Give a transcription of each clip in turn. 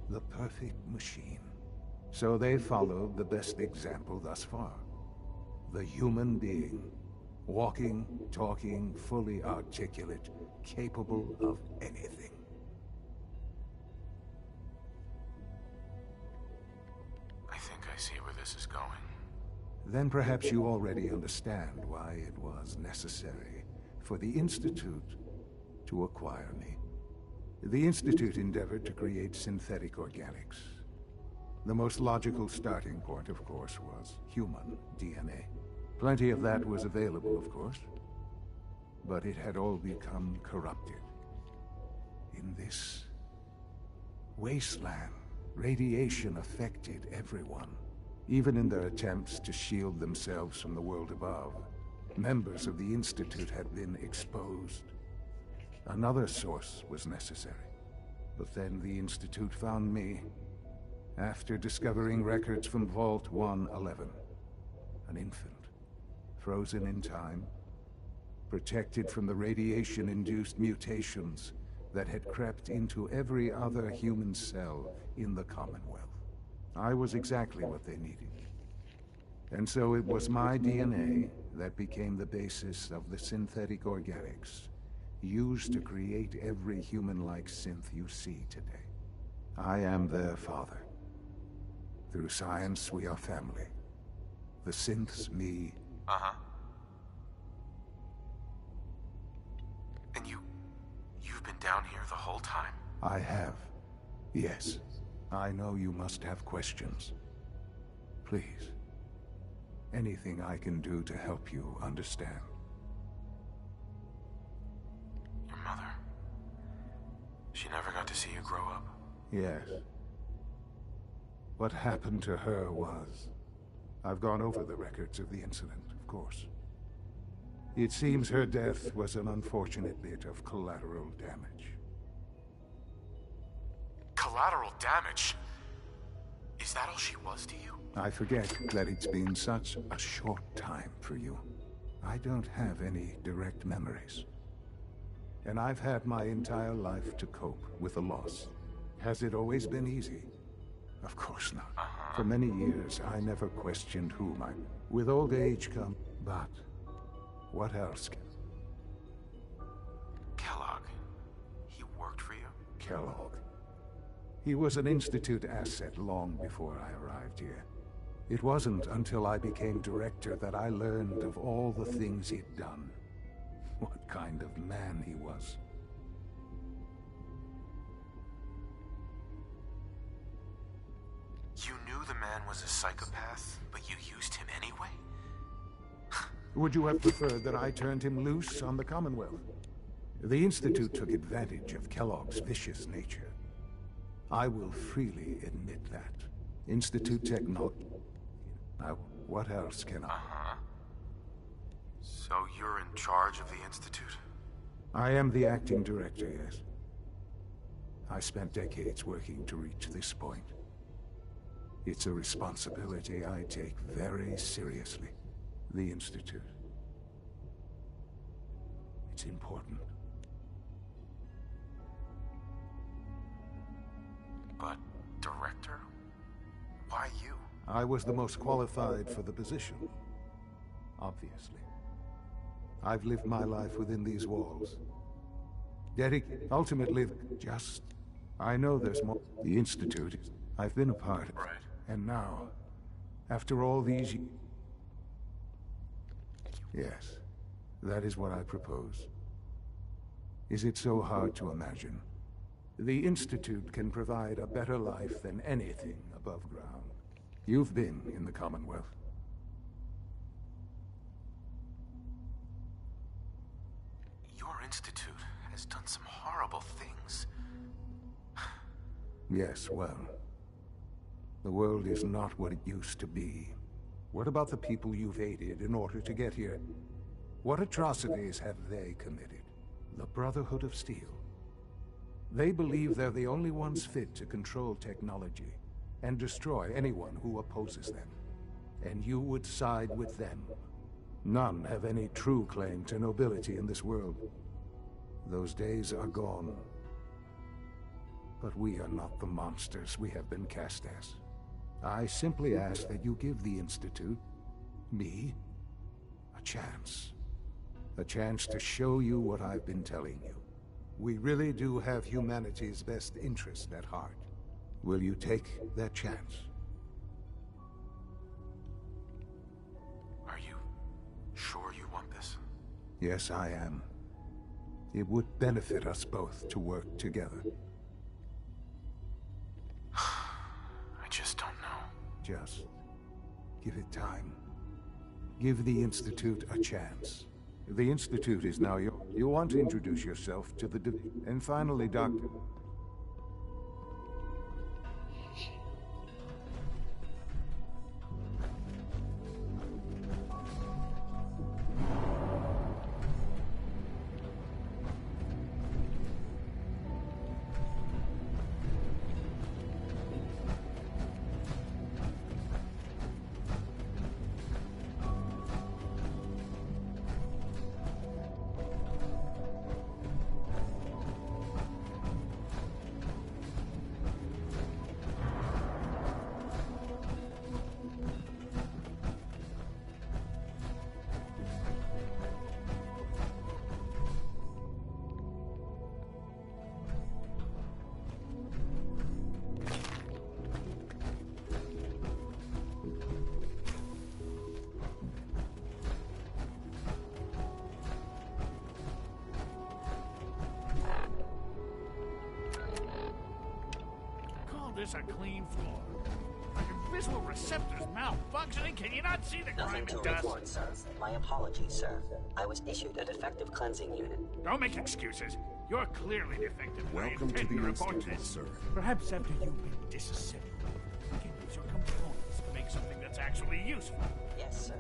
The perfect machine. So they followed the best example thus far. The human being. Walking, talking, fully articulate, capable of anything. I think I see where this is going. Then perhaps you already understand why it was necessary for the Institute to acquire me. The Institute endeavored to create synthetic organics. The most logical starting point, of course, was human DNA. Plenty of that was available, of course, but it had all become corrupted. In this wasteland, radiation affected everyone, even in their attempts to shield themselves from the world above. Members of the Institute had been exposed. Another source was necessary. But then the Institute found me after discovering records from Vault 111. An infant, frozen in time, protected from the radiation-induced mutations that had crept into every other human cell in the Commonwealth. I was exactly what they needed. And so it was my DNA that became the basis of the synthetic organics used to create every human-like synth you see today. I am their father. Through science, we are family. The synths, me. Uh-huh. And you've been down here the whole time? I have. Yes. I know you must have questions. Please. Anything I can do to help you understand. Your mother. She never got to see you grow up. Yes. What happened to her was... I've gone over the records of the incident, of course. It seems her death was an unfortunate bit of collateral damage. Collateral damage? Is that all she was to you? I forget that it's been such a short time for you. I don't have any direct memories. And I've had my entire life to cope with the loss. Has it always been easy? Of course not. For many years, I never questioned whom I... With old age come... But... what else can... Kellogg. He worked for you? Kellogg. He was an Institute asset long before I arrived here. It wasn't until I became director that I learned of all the things he'd done. What kind of man he was. You knew the man was a psychopath, but you used him anyway? Would you have preferred that I turned him loose on the Commonwealth? The Institute took advantage of Kellogg's vicious nature. I will freely admit that. Institute technology... Now, what else can I... So you're in charge of the Institute? I am the acting director, yes. I spent decades working to reach this point. It's a responsibility I take very seriously. The Institute. It's important. But, director? Why you? I was the most qualified for the position. Obviously. I've lived my life within these walls. Ultimately, just... I know there's more. The Institute is... I've been a part of it. Right. And now, after all these yes, that is what I propose. Is it so hard to imagine? The Institute can provide a better life than anything above ground. You've been in the Commonwealth. Your Institute has done some horrible things. Yes, well... the world is not what it used to be. What about the people you've aided in order to get here? What atrocities have they committed? The Brotherhood of Steel. They believe they're the only ones fit to control technology and destroy anyone who opposes them. And you would side with them. None have any true claim to nobility in this world. Those days are gone. But we are not the monsters we have been cast as. I simply ask that you give the Institute, me, a chance. A chance to show you what I've been telling you. We really do have humanity's best interest at heart. Will you take that chance? Are you sure you want this? Yes, I am. It would benefit us both to work together. I just don't know. Just give it time. Give the Institute a chance. The Institute is now yours. You want to introduce yourself to the And finally, Doctor... This a clean floor. Are your visual receptors malfunctioning? Can you not see the grime Nothing and to dust? report, sir. My apologies, sir. I was issued a defective cleansing unit. Don't make excuses. You're clearly defective. Welcome to the Institute, sir. Perhaps after you've been disassembled, you can use your components to make something that's actually useful. Yes, sir.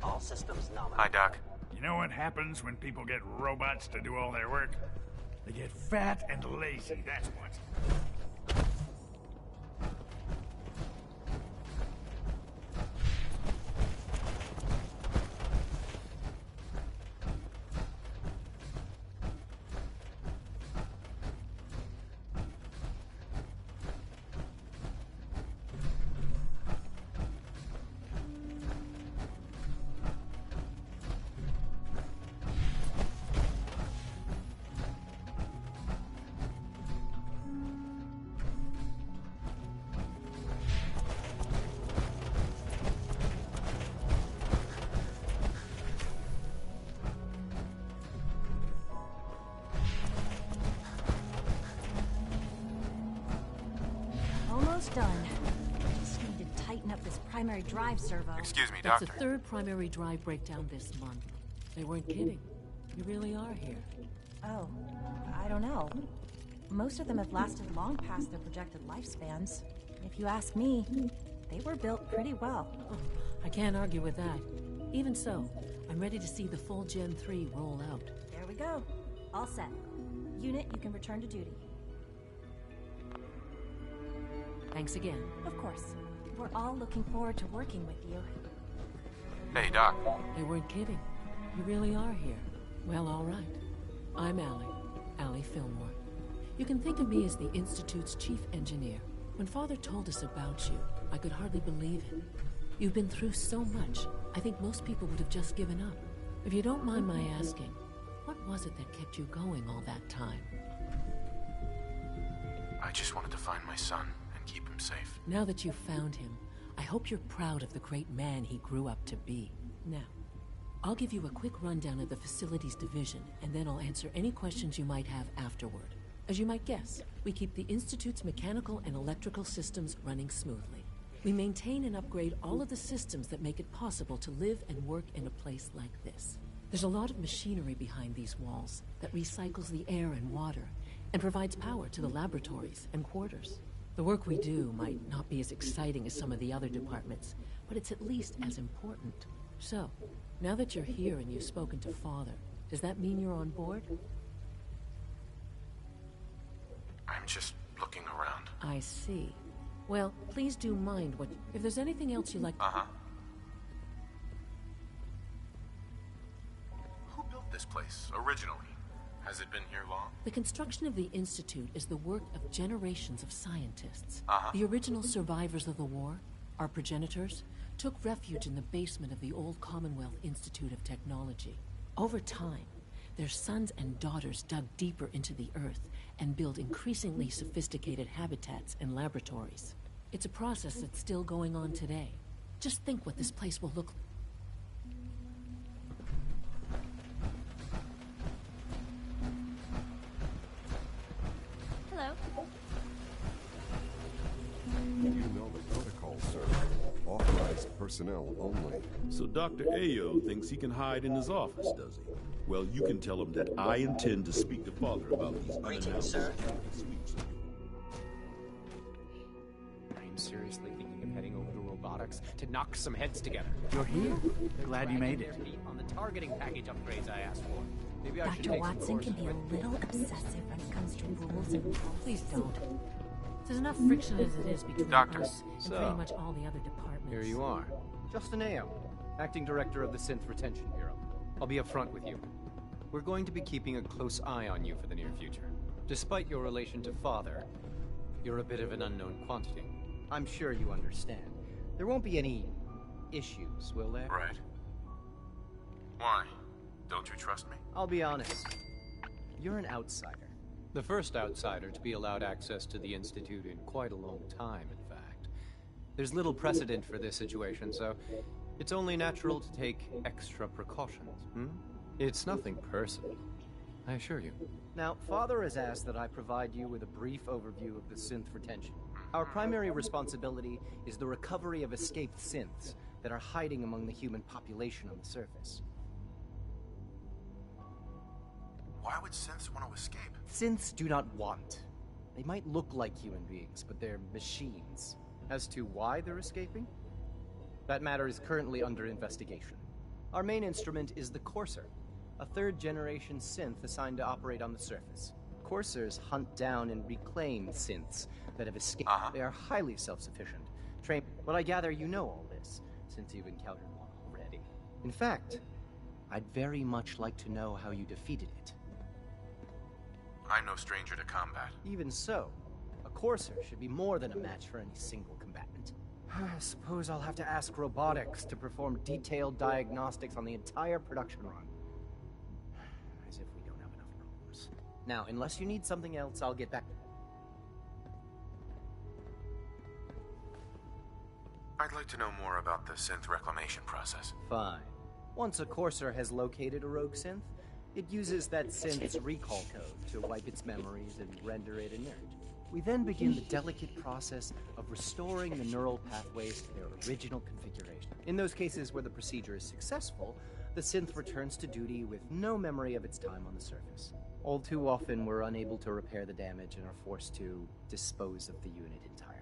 All systems nominal. Hi, Doc. You know what happens when people get robots to do all their work? They get fat and lazy, that's what. Almost done. Just need to tighten up this primary drive servo. Excuse me, That's Doctor. the third primary drive breakdown this month. They weren't kidding. You really are here. Oh, I don't know. Most of them have lasted long past their projected lifespans. If you ask me, they were built pretty well. Oh, I can't argue with that. Even so, I'm ready to see the full Gen 3 roll out. There we go. All set. Unit, you can return to duty. Thanks again. Of course. We're all looking forward to working with you. Hey, Doc. They weren't kidding. You really are here. Well, all right. I'm Allie Fillmore. You can think of me as the Institute's chief engineer. When Father told us about you, I could hardly believe it. You've been through so much, I think most people would have just given up. If you don't mind my asking, what was it that kept you going all that time? I just wanted to find my son and keep him safe. Now that you've found him, I hope you're proud of the great man he grew up to be. Now, I'll give you a quick rundown of the facilities division, and then I'll answer any questions you might have afterward. As you might guess, we keep the Institute's mechanical and electrical systems running smoothly. We maintain and upgrade all of the systems that make it possible to live and work in a place like this. There's a lot of machinery behind these walls that recycles the air and water and provides power to the laboratories and quarters. The work we do might not be as exciting as some of the other departments, but it's at least as important. So, now that you're here and you've spoken to Father, does that mean you're on board? I'm just looking around. I see. Well, please do mind what... If there's anything else you'd like... Uh-huh. Who built this place, originally? Has Has it been here long? The construction of the Institute is the work of generations of scientists. Uh-huh. The original survivors of the war, our progenitors, took refuge in the basement of the old Commonwealth Institute of Technology. Over time, their sons and daughters dug deeper into the earth and built increasingly sophisticated habitats and laboratories. It's a process that's still going on today. Just think what this place will look like. Hello. You know the protocol, sir. Authorized personnel only. So Dr. Ayo thinks he can hide in his office, does he? Well, you can tell him that I intend to speak to Father about these Greetings, sir. sweeps. I'm seriously thinking of heading over to robotics to knock some heads together. You're here? Glad you made it. On the targeting package upgrades I asked for. Maybe I should Dr. take some Watson can courses be a with- little obsessive when it comes to rules and Please don't. There's enough friction as it is between Doctor, us and so, pretty much all the other departments. Here you are. Justin Ayo, Acting Director of the Synth Retention Bureau. I'll be upfront with you. We're going to be keeping a close eye on you for the near future. Despite your relation to Father, you're a bit of an unknown quantity. I'm sure you understand. There won't be any issues, will there? Right. Why? Don't you trust me? I'll be honest. You're an outsider. The first outsider to be allowed access to the Institute in quite a long time, in fact. There's little precedent for this situation, so it's only natural to take extra precautions. It's nothing personal, I assure you. Now, Father has asked that I provide you with a brief overview of the synth retention. Our primary responsibility is the recovery of escaped synths that are hiding among the human population on the surface. Why would synths want to escape? Synths do not want. They might look like human beings, but they're machines. As to why they're escaping? That matter is currently under investigation. Our main instrument is the Courser, a third-generation synth assigned to operate on the surface. Coursers hunt down and reclaim synths that have escaped. They are highly self-sufficient. But I gather you know all this, since you've encountered one already. In fact, I'd very much like to know how you defeated it. I'm no stranger to combat. Even so, a Courser should be more than a match for any single combatant. I suppose I'll have to ask robotics to perform detailed diagnostics on the entire production run. As if we don't have enough problems. Now, unless you need something else, I'll get back. I'd like to know more about the synth reclamation process. Fine. Once a Courser has located a rogue synth, it uses that synth's recall code to wipe its memories and render it inert. We then begin the delicate process of restoring the neural pathways to their original configuration. In those cases where the procedure is successful, the synth returns to duty with no memory of its time on the surface. All too often, we're unable to repair the damage and are forced to dispose of the unit entirely.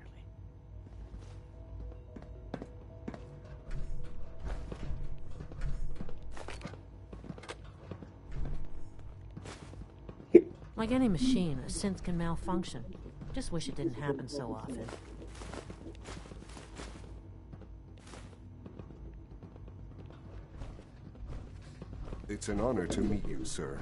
Like any machine, a synth can malfunction. Just wish it didn't happen so often. It's an honor to meet you, sir.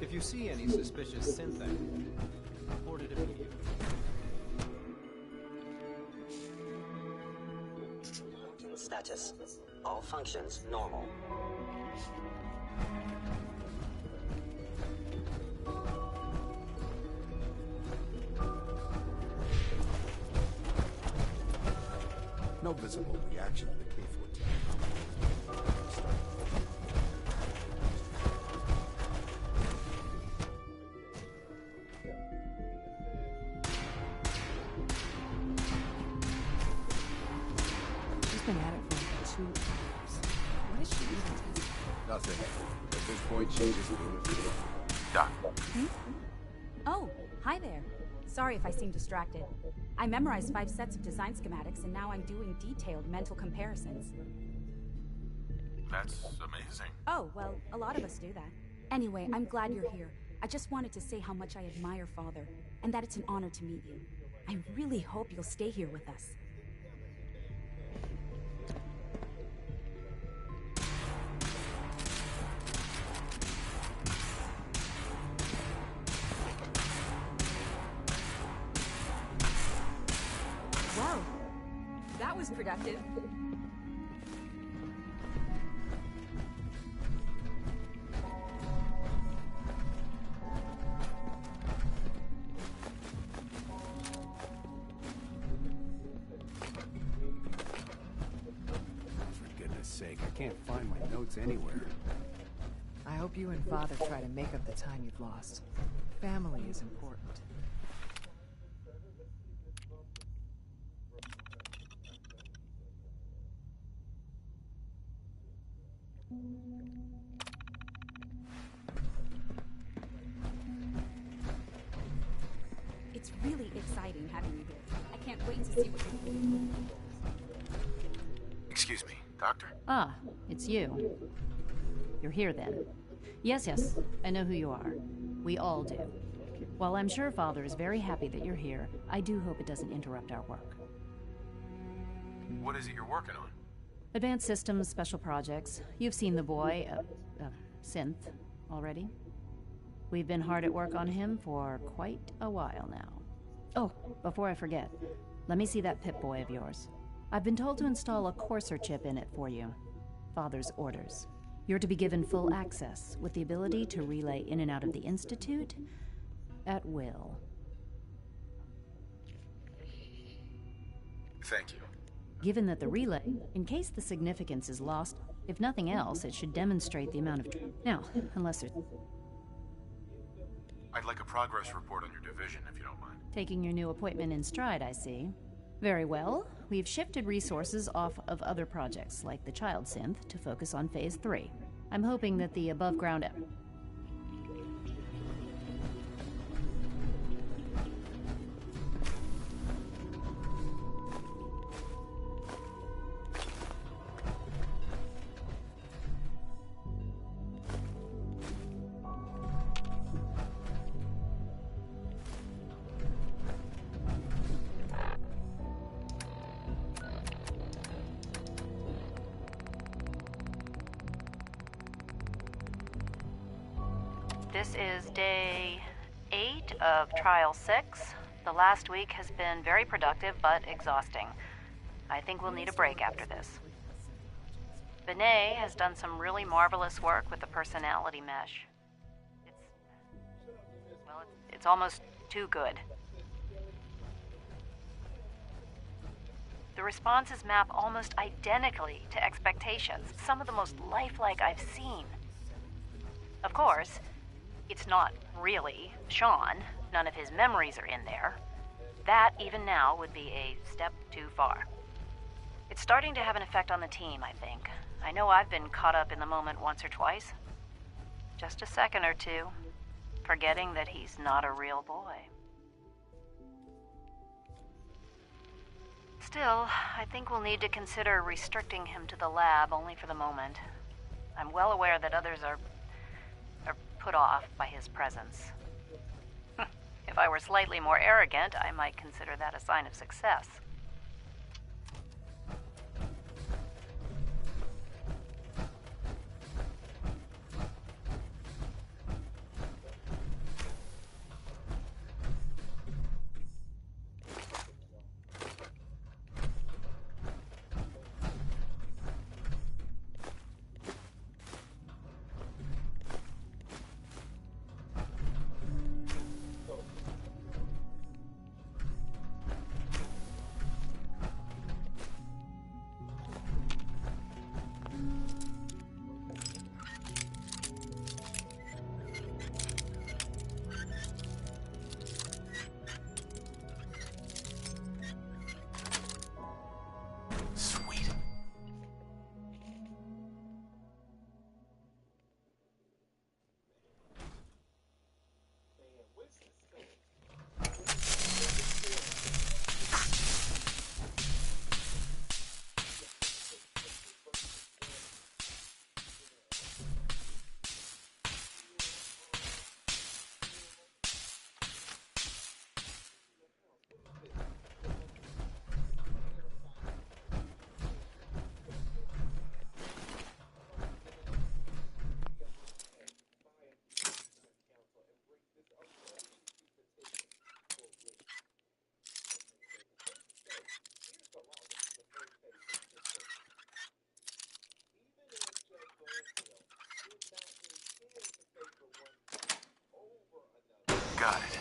If you see any suspicious synth activity, report it immediately. Status. All functions normal. No visible reaction to the K-14. Nothing. At this point, she's just doing it for fun. Doc. Oh, hi there. Sorry if I seem distracted. I memorized 5 sets of design schematics, and now I'm doing detailed mental comparisons. That's amazing. Oh, well, a lot of us do that. Anyway, I'm glad you're here. I just wanted to say how much I admire Father, and that it's an honor to meet you. I really hope you'll stay here with us. Wow, that was productive. For goodness sake, I can't find my notes anywhere. I hope you and Father try to make up the time you've lost. Family is important. It's really exciting having you here. I can't wait to see what you're doing. Excuse me, Doctor? Ah, it's you. You're here then. Yes, I know who you are. We all do. While I'm sure Father is very happy that you're here, I do hope it doesn't interrupt our work. What is it you're working on? Advanced Systems Special Projects. You've seen the boy, Synth, already. We've been hard at work on him for quite a while now. Oh, before I forget, let me see that Pip-Boy of yours. I've been told to install a Courser chip in it for you. Father's orders. You're to be given full access, with the ability to relay in and out of the Institute at will. Thank you. Given that the relay, in case the significance is lost, if nothing else, it should demonstrate the amount of... Now, unless there's... I'd like a progress report on your division, if you don't mind. Taking your new appointment in stride, I see. Very well. We've shifted resources off of other projects, like the Child Synth, to focus on Phase 3. I'm hoping that the above-ground... This is day 8 of Trial 6. The last week has been very productive, but exhausting. I think we'll need a break after this. Benet has done some really marvelous work with the personality mesh. It's almost too good. The responses map almost identically to expectations, some of the most lifelike I've seen. Of course, it's not really Sean. None of his memories are in there. That, even now, would be a step too far. It's starting to have an effect on the team, I think. I know I've been caught up in the moment once or twice. Just a second or two, forgetting that he's not a real boy. Still, I think we'll need to consider restricting him to the lab only for the moment. I'm well aware that others are put off by his presence. If I were slightly more arrogant, I might consider that a sign of success. Got it.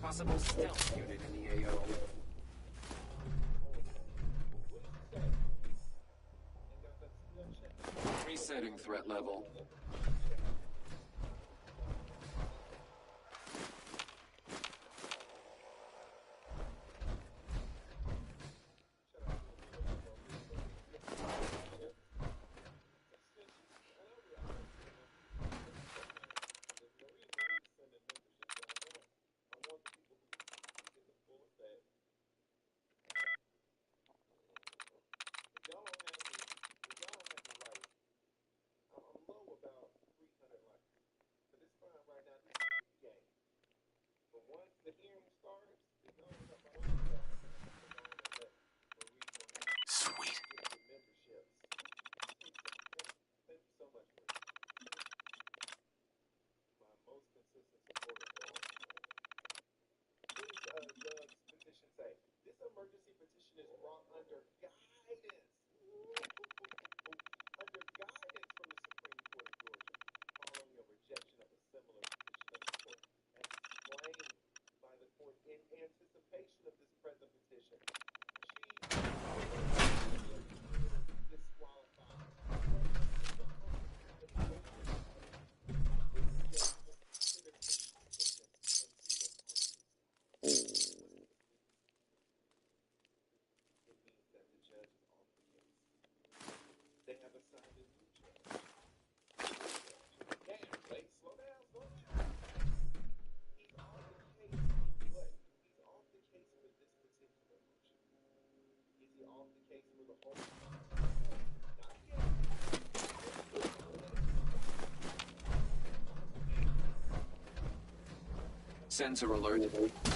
Possible stealth unit in the AO. Resetting threat level. Sweet. Sensor alert.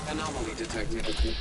Anomaly detected.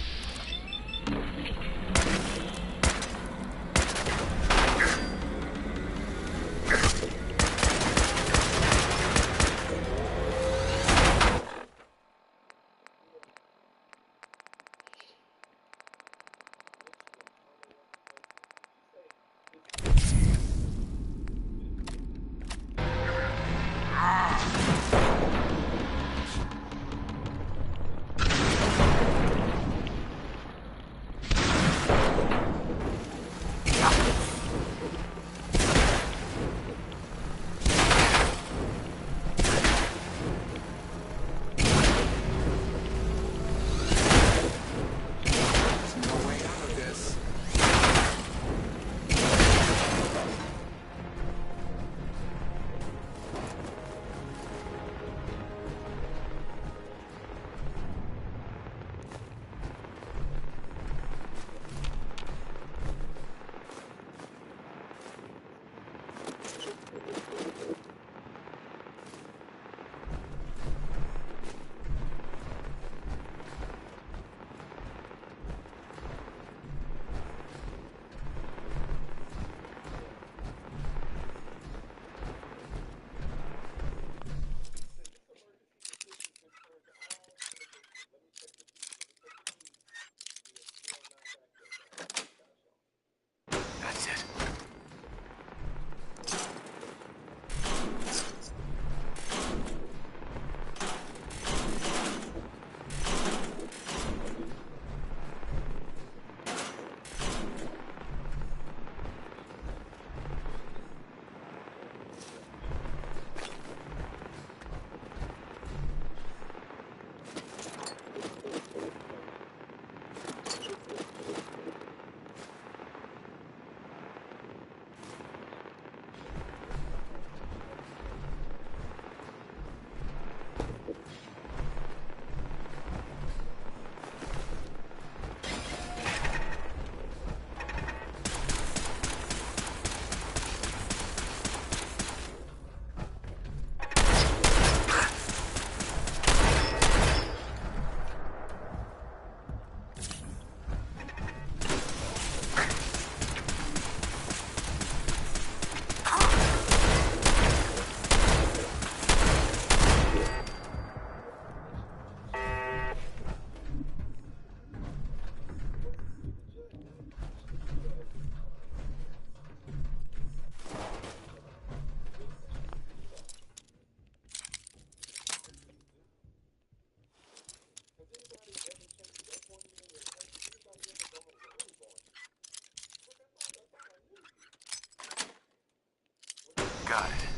Got it.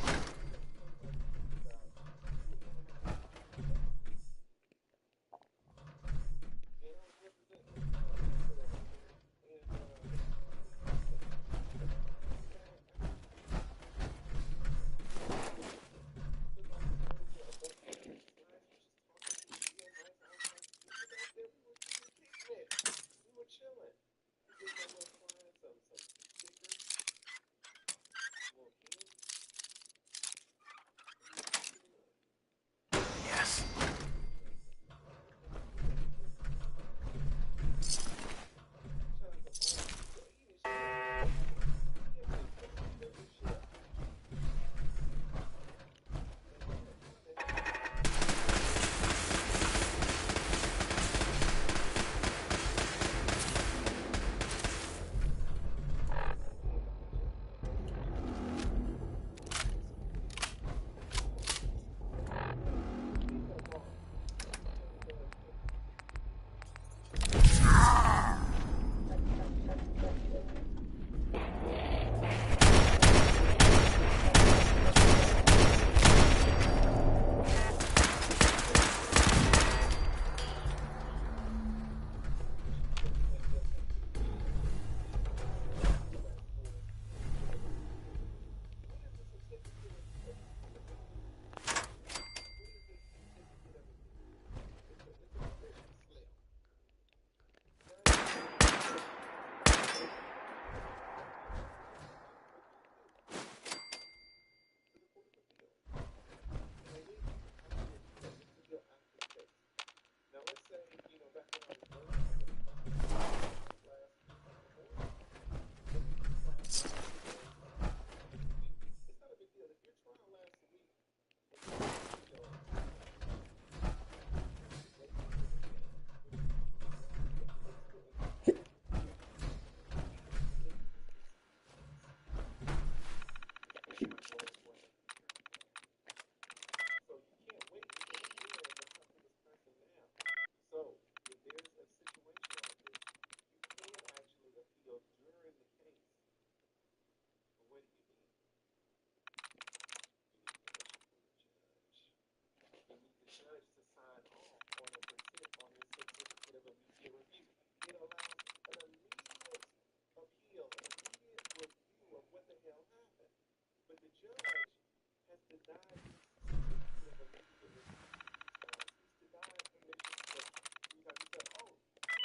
Yes.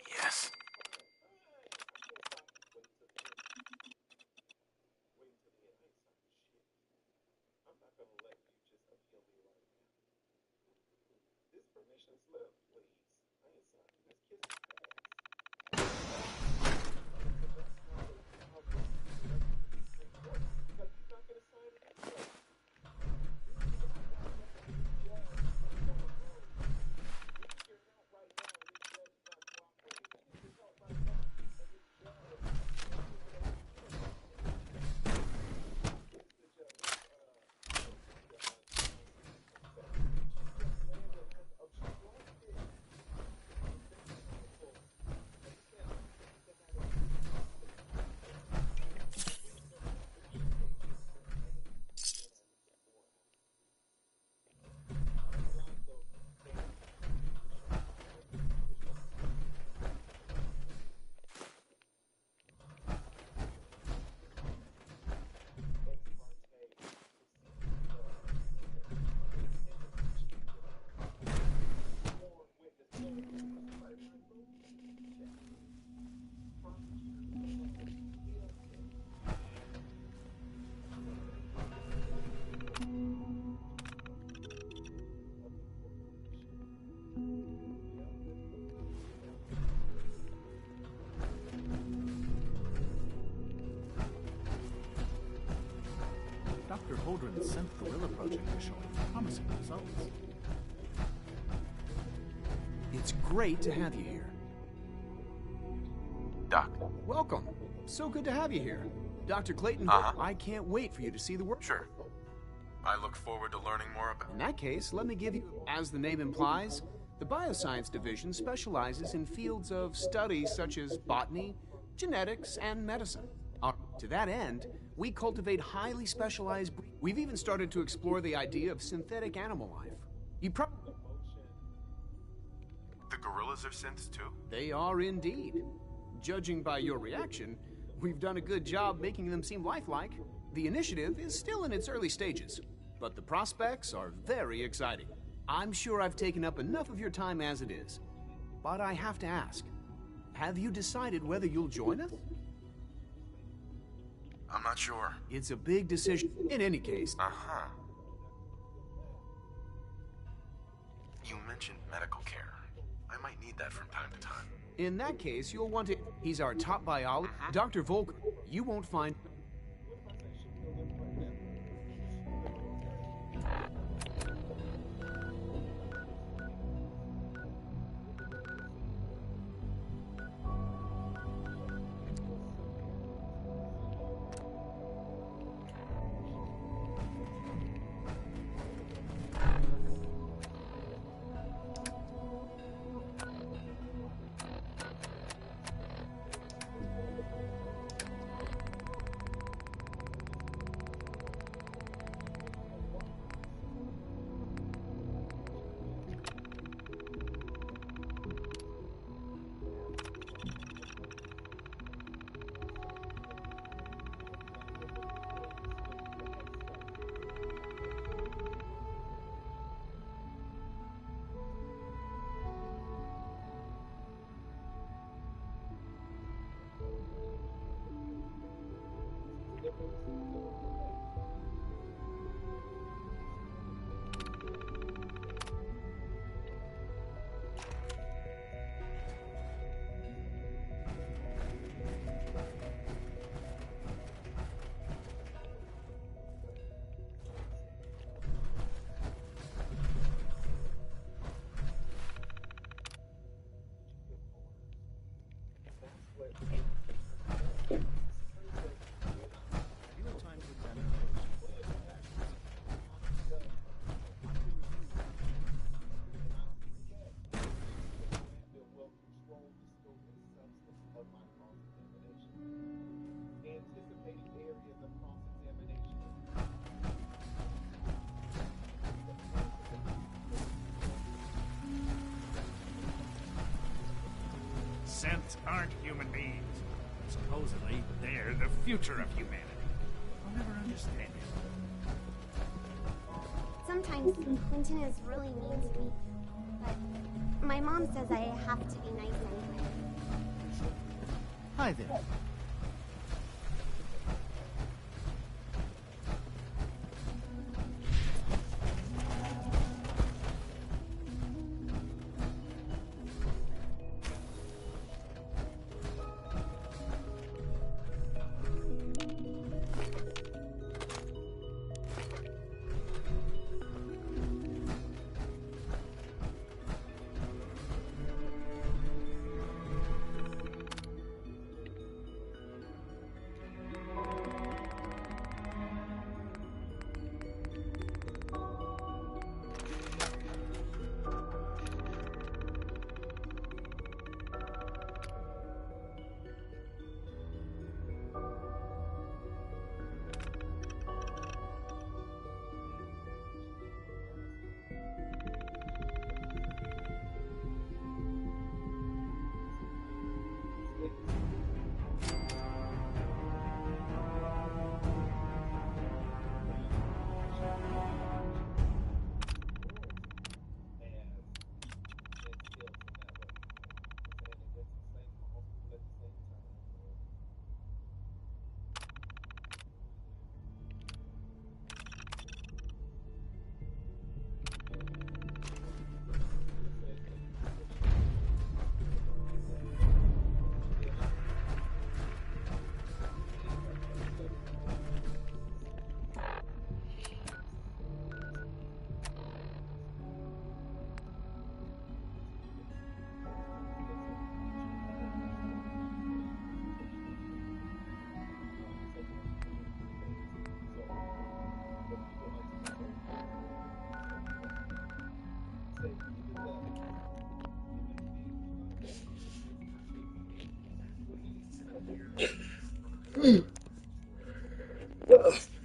Yes. Dr. Holdren's synth gorilla project is showing promising results. It's great to have you here. Doc. Welcome. So good to have you here. Dr. Clayton, I can't wait for you to see the work. Sure. I look forward to learning more about it. In that case, let me give you, as the name implies, the Bioscience Division specializes in fields of study such as botany, genetics, and medicine. To that end, We cultivate highly specialized... We've even started to explore the idea of synthetic animal life. You probably... The gorillas are synths too? They are indeed. Judging by your reaction, we've done a good job making them seem lifelike. The initiative is still in its early stages, but the prospects are very exciting. I'm sure I've taken up enough of your time as it is. But I have to ask, have you decided whether you'll join us? I'm not sure. It's a big decision. In any case... Uh-huh. You mentioned medical care. I might need that from time to time. In that case, you'll want to... He's our top biologist. Dr. Volker, you won't find... Synths aren't human beings. Supposedly, they're the future of humanity. I'll never understand it. Sometimes Quentin is really mean to me, but my mom says I have to be nice anyway. Hi there. Ugh.